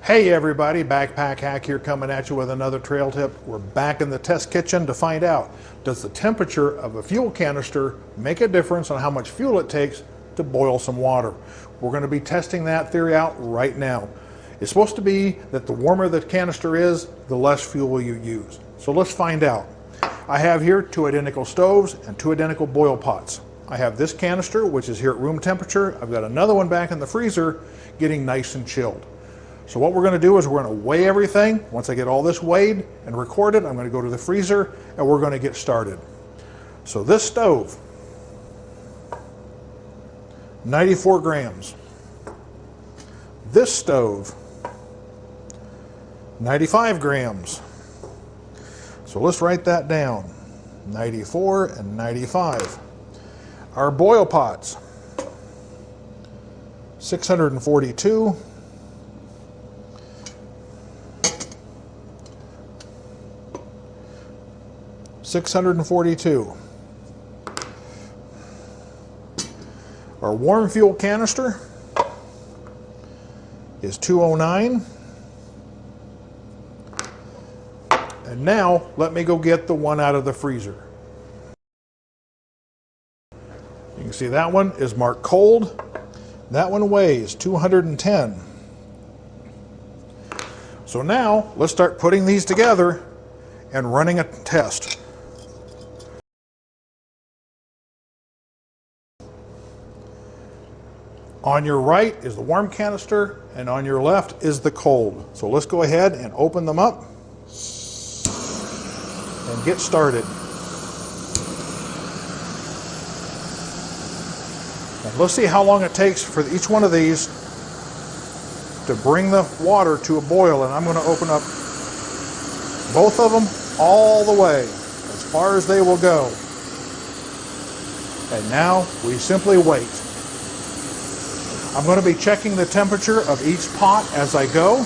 Hey everybody, Backpack Hack here coming at you with another trail tip. We're back in the test kitchen to find out, does the temperature of a fuel canister make a difference on how much fuel it takes to boil some water? We're going to be testing that theory out right now. It's supposed to be that the warmer the canister is, the less fuel you use. So let's find out. I have here two identical stoves and two identical boil pots. I have this canister, which is here at room temperature. I've got another one back in the freezer getting nice and chilled. So what we're going to do is we're going to weigh everything. Once I get all this weighed and recorded, I'm going to go to the freezer and we're going to get started. So this stove, 94 grams. This stove, 95 grams. So let's write that down, 94 and 95. Our boil pots, 642. 642. Our warm fuel canister is 209. And now let me go get the one out of the freezer. You can see that one is marked cold. That one weighs 210. So now let's start putting these together and running a test. On your right is the warm canister, and on your left is the cold. So let's go ahead and open them up and get started. And let's see how long it takes for each one of these to bring the water to a boil. And I'm going to open up both of them all the way, as far as they will go. And now we simply wait. I'm going to be checking the temperature of each pot as I go.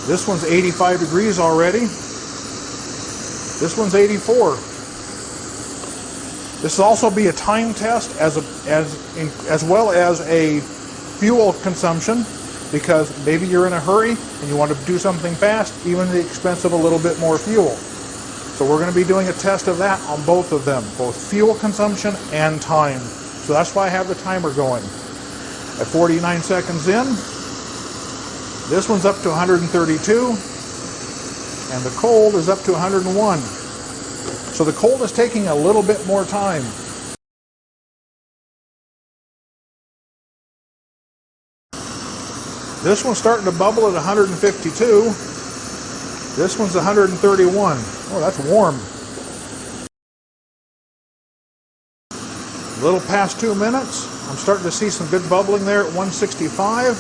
This one's 85 degrees already. This one's 84. This will also be a time test as well as a fuel consumption, because maybe you're in a hurry and you want to do something fast, even at the expense of a little bit more fuel. So we're going to be doing a test of that on both of them, both fuel consumption and time. So that's why I have the timer going. At 49 seconds in, this one's up to 132, and the cold is up to 101. So the cold is taking a little bit more time. This one's starting to bubble at 152. This one's 131. Oh, that's warm. A little past 2 minutes. I'm starting to see some good bubbling there at 165.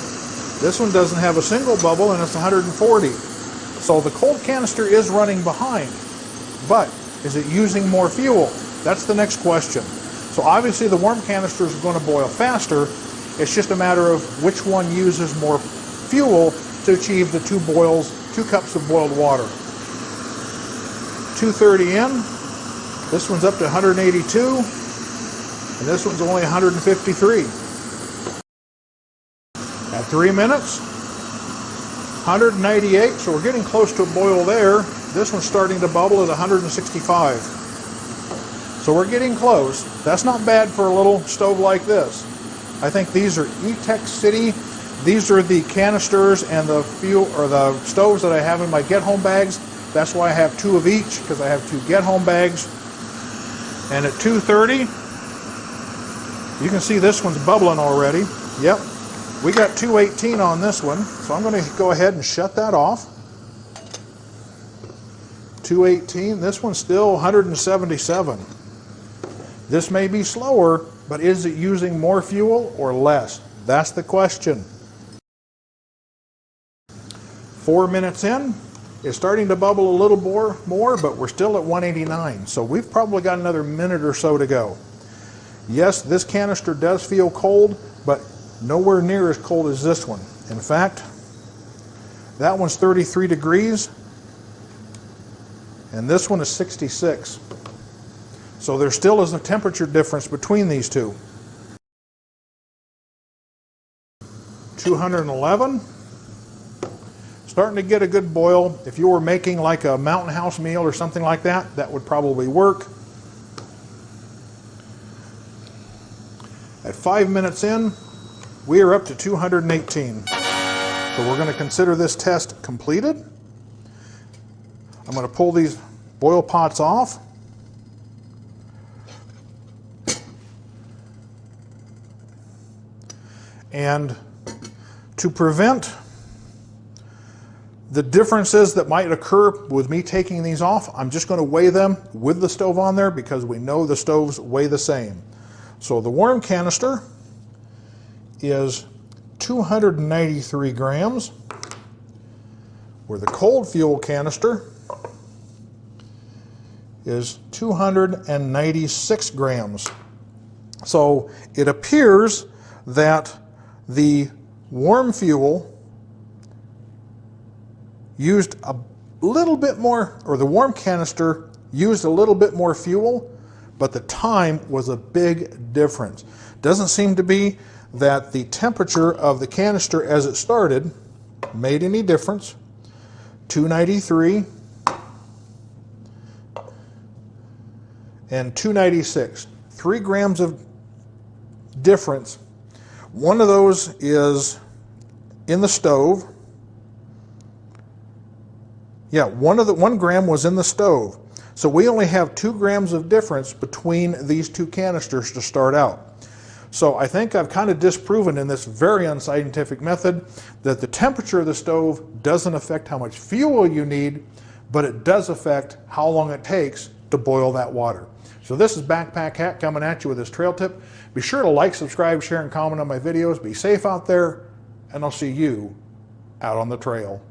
This one doesn't have a single bubble and it's 140. So the cold canister is running behind. But is it using more fuel? That's the next question. So obviously the warm canister is going to boil faster. It's just a matter of which one uses more fuel to achieve the two cups of boiled water. 230 in. This one's up to 182. And this one's only 153. At 3 minutes, 198. So we're getting close to a boil there. This one's starting to bubble at 165. So we're getting close. That's not bad for a little stove like this. I think these are E-Tech City. These are the canisters and the fuel or the stoves that I have in my get-home bags. That's why I have two of each, because I have two get-home bags. And at 230, you can see this one's bubbling already. Yep, we got 218 on this one. So I'm going to go ahead and shut that off. 218, this one's still 177. This may be slower, but is it using more fuel or less? That's the question. 4 minutes in, it's starting to bubble a little more, but we're still at 189. So we've probably got another minute or so to go. Yes, this canister does feel cold, but nowhere near as cold as this one. In fact, that one's 33 degrees, and this one is 66. So there still is a temperature difference between these two. 211. Starting to get a good boil. If you were making like a Mountain House meal or something like that, that would probably work. At 5 minutes in, we are up to 218. So we're going to consider this test completed. I'm going to pull these boil pots off. And to prevent the differences that might occur with me taking these off, I'm just going to weigh them with the stove on there because we know the stoves weigh the same. So the warm canister is 293 grams, where the cold fuel canister is 296 grams. So it appears that the warm fuel used a little bit more, or the warm canister used a little bit more fuel, but the time was a big difference. Doesn't seem to be that the temperature of the canister as it started made any difference. 293 and 296, 3 grams of difference. One of those is in the stove. Yeah, 1 gram was in the stove. So we only have 2 grams of difference between these two canisters to start out. So I think I've kind of disproven in this very unscientific method that the temperature of the stove doesn't affect how much fuel you need, but it does affect how long it takes to boil that water. So this is Backpack Hack coming at you with this trail tip. Be sure to like, subscribe, share, and comment on my videos. Be safe out there, and I'll see you out on the trail.